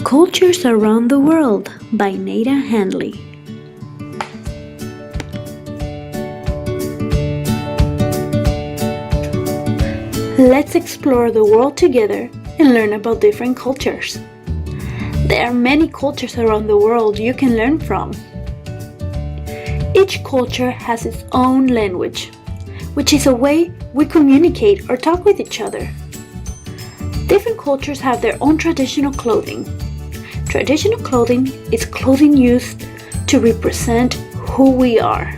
Cultures Around the World by Nada Handley. Let's explore the world together and learn about different cultures. There are many cultures around the world you can learn from. Each culture has its own language, which is a way we communicate or talk with each other. Different cultures have their own traditional clothing. Traditional clothing is clothing used to represent who we are.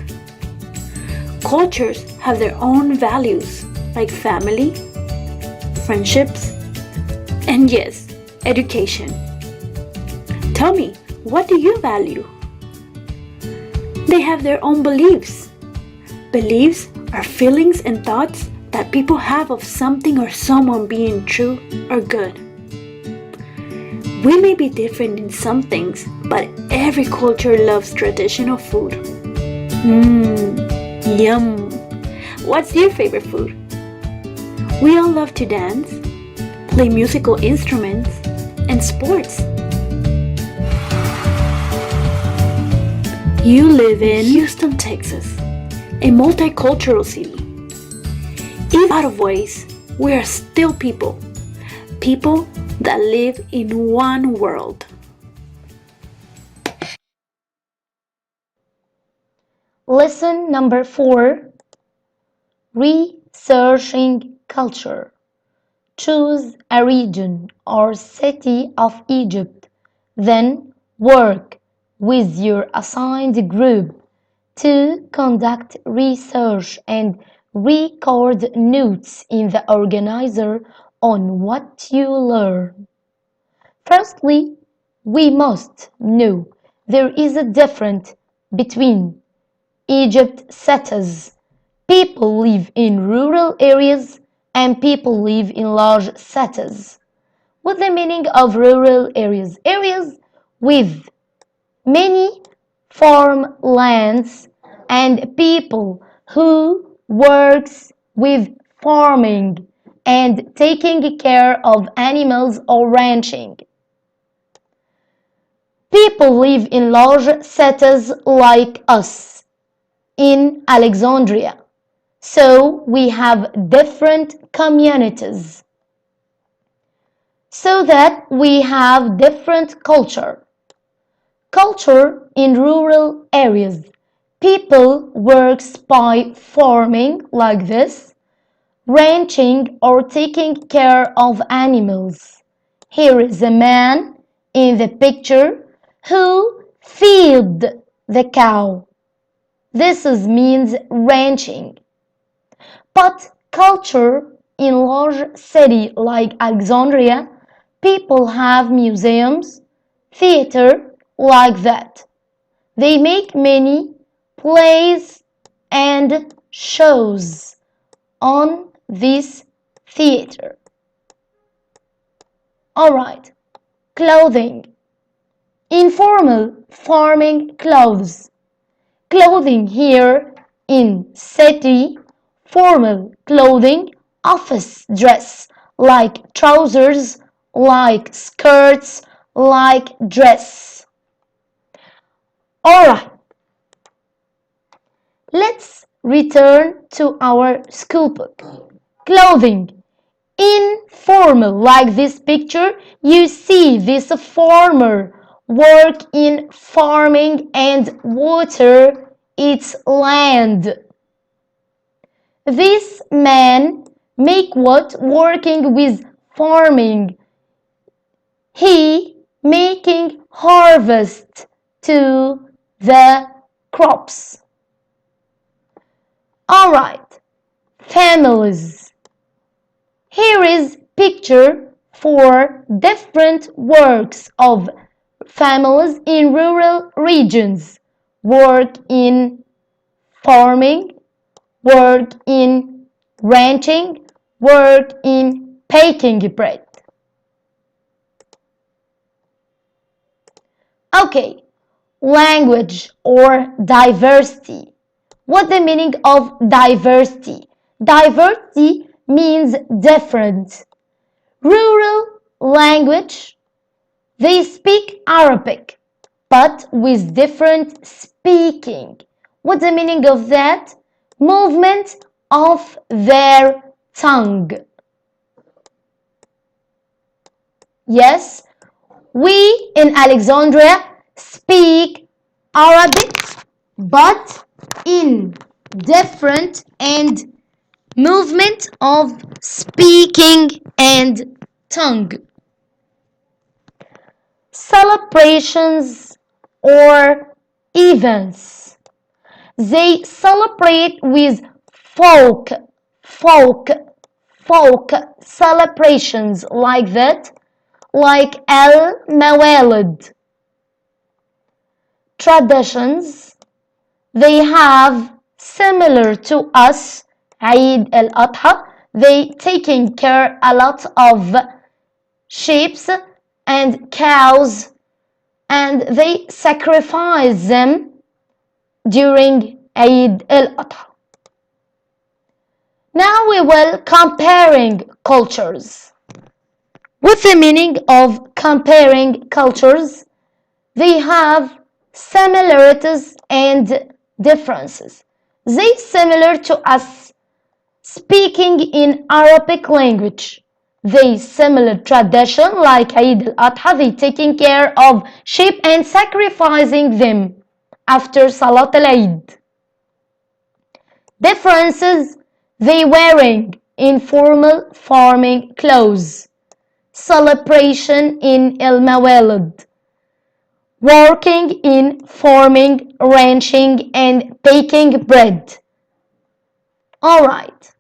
Cultures have their own values, like family, friendships, and yes, education. Tell me, what do you value? They have their own beliefs. Beliefs are feelings and thoughts that people have of something or someone being true or good. We may be different in some things, but every culture loves traditional food. Yum! What's your favorite food? We all love to dance, play musical instruments, and sports. You live in Houston, Texas, a multicultural city. In a lot of ways, we are still people. People that live in one world. Lesson number 4. Researching culture. Choose a region or city of Egypt, then work with your assigned group to conduct research and record notes in the organizer on what you learn. Firstly, we must know there is a difference between Egypt cities. People live in rural areas and people live in large cities. What's the meaning of rural areas? Areas with many farmlands and people who works with farming and taking care of animals or ranching. People live in large cities like us in Alexandria. So we have different communities. So that we have different culture. Culture in rural areas. People works by farming like this, ranching or taking care of animals. Here is a man in the picture who feed the cow. This means ranching. But culture in large city like Alexandria, people have museums, theater like that. They make many plays and shows on this theater. Alright, clothing. Informal farming clothes. Clothing here in city, formal clothing, office dress, like trousers, like skirts, like dress. Alright, let's return to our school book. Clothing. Informal, like this picture, you see this farmer work in farming and water its land. This man make what? Working with farming. He making harvest to the crops. Alright, families. Here is picture for different works of families in rural regions. Work in farming, work in ranching, work in baking bread. Okay, language or diversity. What's the meaning of diversity? Diversity means different. Rural language They speak Arabic, but with different speaking. What's the meaning of that? Movement of their tongue. Yes, we in Alexandria speak Arabic, but in different and movement of speaking and tongue. Celebrations or events. They celebrate with folk, folk, folk celebrations like that, like al-Mawalid. Traditions, they have similar to us, Eid al-Adha. They taking care a lot of sheep and cows, and they sacrifice them during Eid al-Adha. Now we will comparing cultures. What's the meaning of comparing cultures? They have similarities and differences. They similar to us speaking in Arabic language. They similar tradition like Eid al-Adha. They taking care of sheep and sacrificing them after Salat al-Eid. Differences, they wearing informal farming clothes. Celebration in al-Mawalid. Working in farming, ranching, and baking bread. Alright.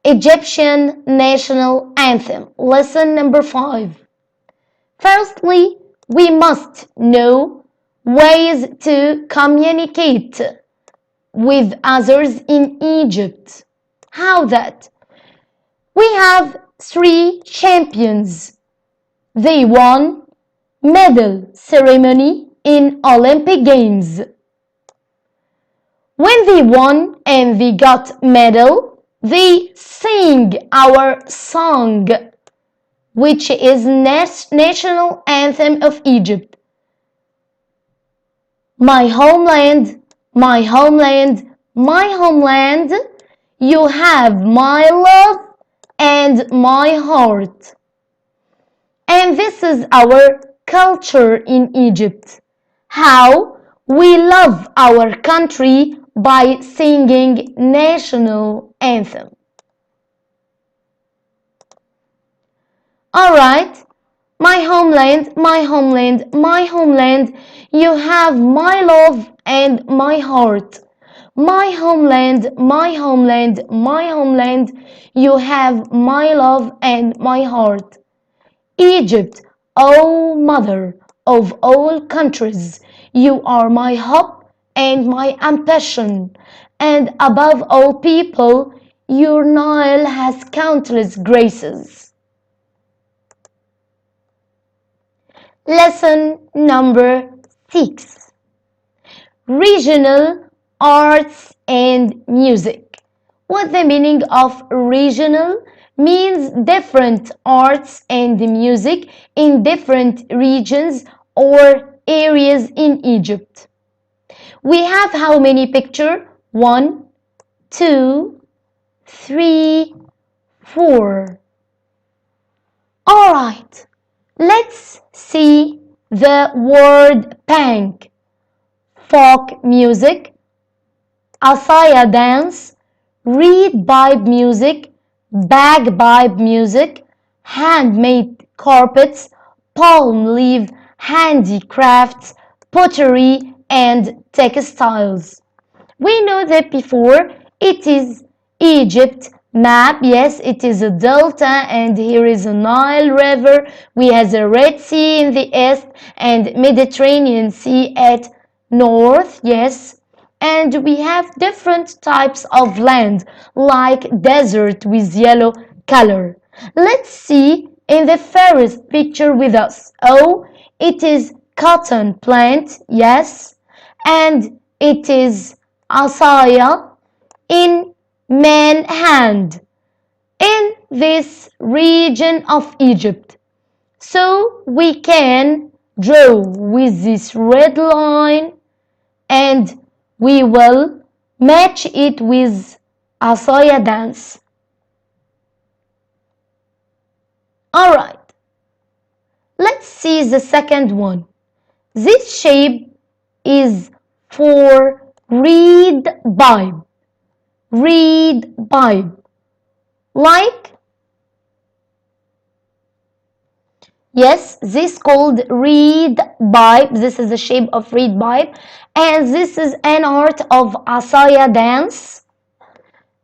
Egyptian National Anthem. Lesson number 5. Firstly, we must know ways to communicate with others in Egypt. How that? We have 3 champions. They won medal ceremony in Olympic Games. When they won and they got medal, they sing our song, which is national anthem of Egypt. My homeland, my homeland, my homeland, you have my love and my heart. And this is our culture in Egypt. How we love our country by singing national anthem. Alright, my homeland, my homeland, my homeland, you have my love and my heart. My homeland, my homeland, my homeland, you have my love and my heart. Egypt, O mother of all countries, you are my hope and my ambition, and above all people, your Nile has countless graces. Lesson number 6. Regional arts and music. What the meaning of regional? Means different arts and music in different regions or areas in Egypt. We have how many pictures? 1, 2, 3, 4. Alright, let's see the word punk. Folk music, asaya dance, reed pipe music, bagpipe music, handmade carpets, palm leaf handicrafts, pottery, and textiles. We know that before. It is Egypt map. Yes, it is a delta, and here is a Nile River. We have the Red Sea in the east and Mediterranean Sea at north. Yes, and we have different types of land like desert with yellow color. Let's see in the first picture with us. Oh, it is cotton plant. Yes, and it is asaya in man hand. In this region of Egypt. So we can draw with this red line and we will match it with Asaya dance. Alright, let's see the second one. This shape is for reed pipe. Reed pipe. Like, yes, this called reed pipe. This is the shape of reed pipe. And this is an art of Asaya dance.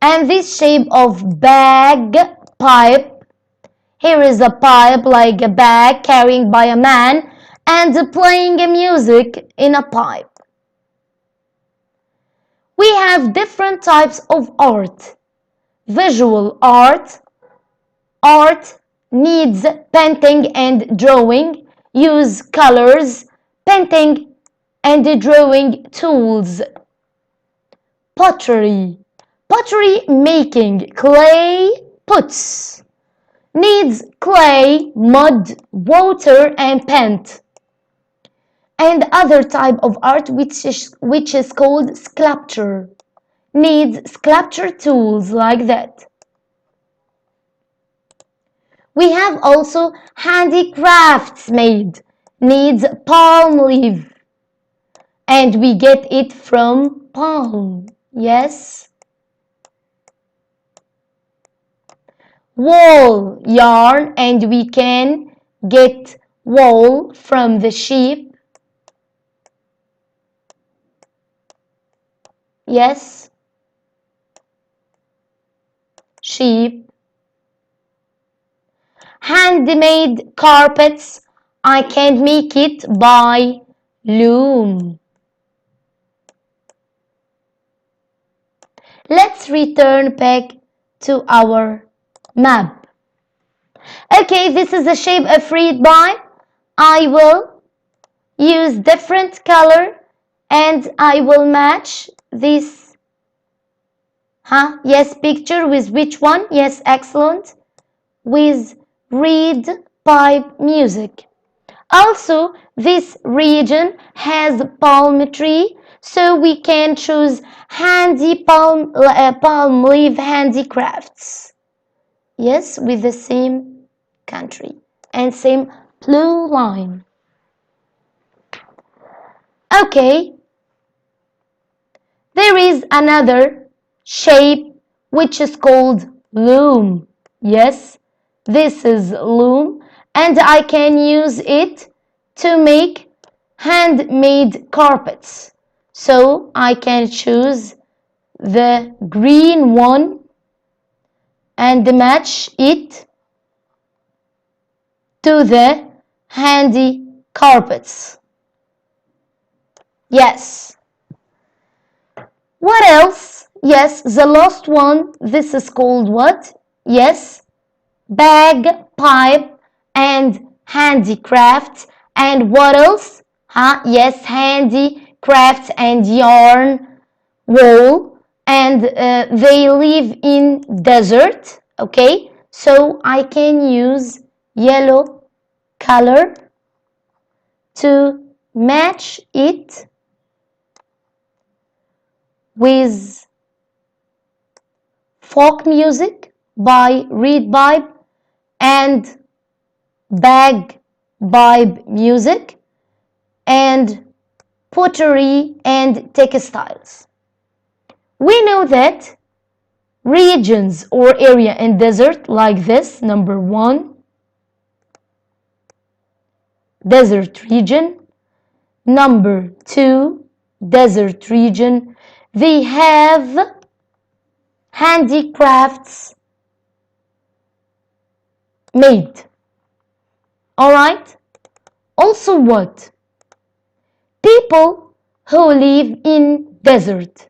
And this shape of bag pipe. Here is a pipe like a bag carried by a man and playing a music in a pipe. We have different types of art. Visual art. Art needs painting and drawing. Use colors, painting and drawing tools. Pottery. Pottery making clay pots. Needs clay, mud, water and paint. And other type of art which is called sculpture. Needs sculpture tools like that. We have also handicrafts made. Needs palm leaf. And we get it from palm. Yes. Wool yarn, and we can get wool from the sheep. Yes, sheep. Handmade carpets, I can make it by loom. Let's return back to our map. Okay, this is the shape of reed pipe. I will use different color and I will match this yes, picture with which one? Yes, excellent. With reed pipe music. Also, this region has palm tree, so we can choose palm leaf handicrafts. Yes, with the same country and same blue line. Okay, there is another shape which is called loom. Yes, this is loom and I can use it to make handmade carpets. So I can choose the green one and match it to the handy carpets. Yes. What else? Yes, the last one. This is called what? Yes, bag, pipe, and handicraft. And what else? Yes, handicraft and yarn, wool. And they live in desert. Okay, so I can use yellow color to match it with folk music by reed pipe and bagpipe music and pottery and textiles. We know that regions or area in desert like this, number 1, desert region, number 2, desert region, they have handicrafts made. Alright? Also what? People who live in desert,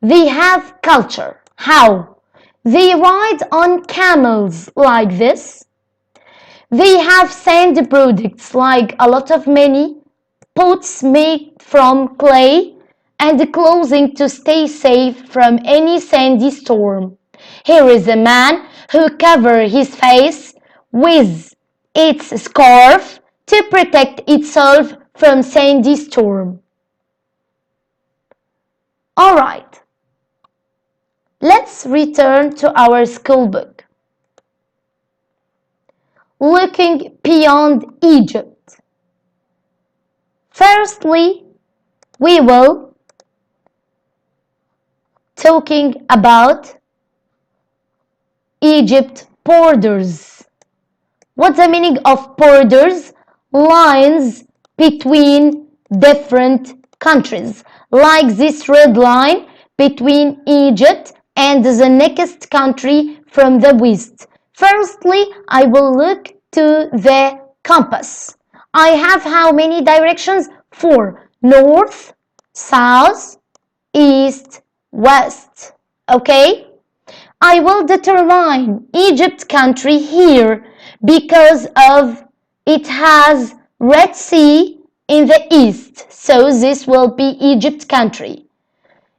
they have culture. How? They ride on camels like this. They have sand products like a lot of many pots made from clay and clothing to stay safe from any sandy storm. Here is a man who covers his face with its scarf to protect itself from sandy storm. Alright, let's return to our school book. Looking beyond Egypt. Firstly, we will talking about Egypt borders. What's the meaning of borders? Lines between different countries, like this red line between Egypt and the next country from the west. Firstly, I will look to the compass. I have how many directions? 4. North, south, east, west. Okay? I will determine Egypt country here because of it has Red Sea in the east, so this will be Egypt country.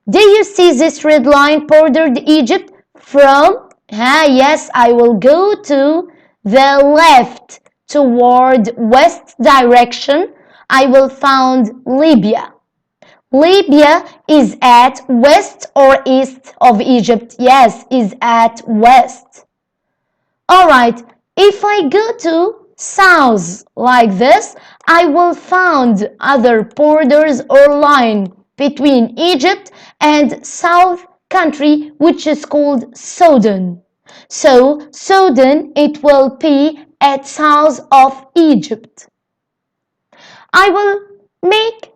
Do you see this red line bordered Egypt from? Yes, I will go to the left toward west direction. I will find Libya. Libya is at west or east of Egypt? Yes, is at west. Alright, if I go to south like this, I will find other borders or line between Egypt and south country which is called Sudan. So Sudan, it will be at south of Egypt. I will make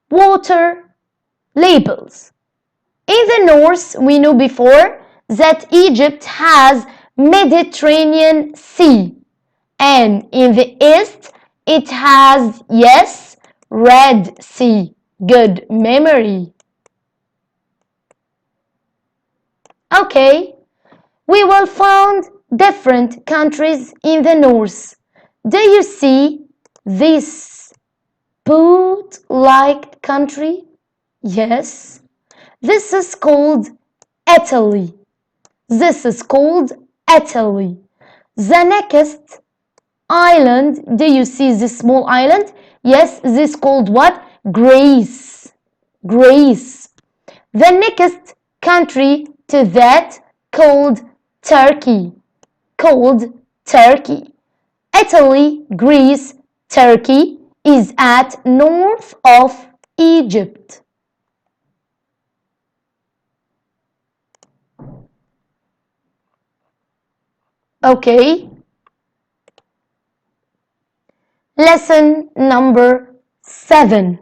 water labels. In the north, we knew before that Egypt has Mediterranean Sea, and in the east it has, yes, Red Sea. Good memory. Okay, we will find different countries in the north. Do you see this boot-like country? Yes, this is called Italy. This is called Italy. The next island, do you see this small island? Yes, this is called what? Greece. Greece. The next country to that called Turkey. Called Turkey. Italy, Greece, Turkey is at north of Egypt. Okay. Lesson number 7.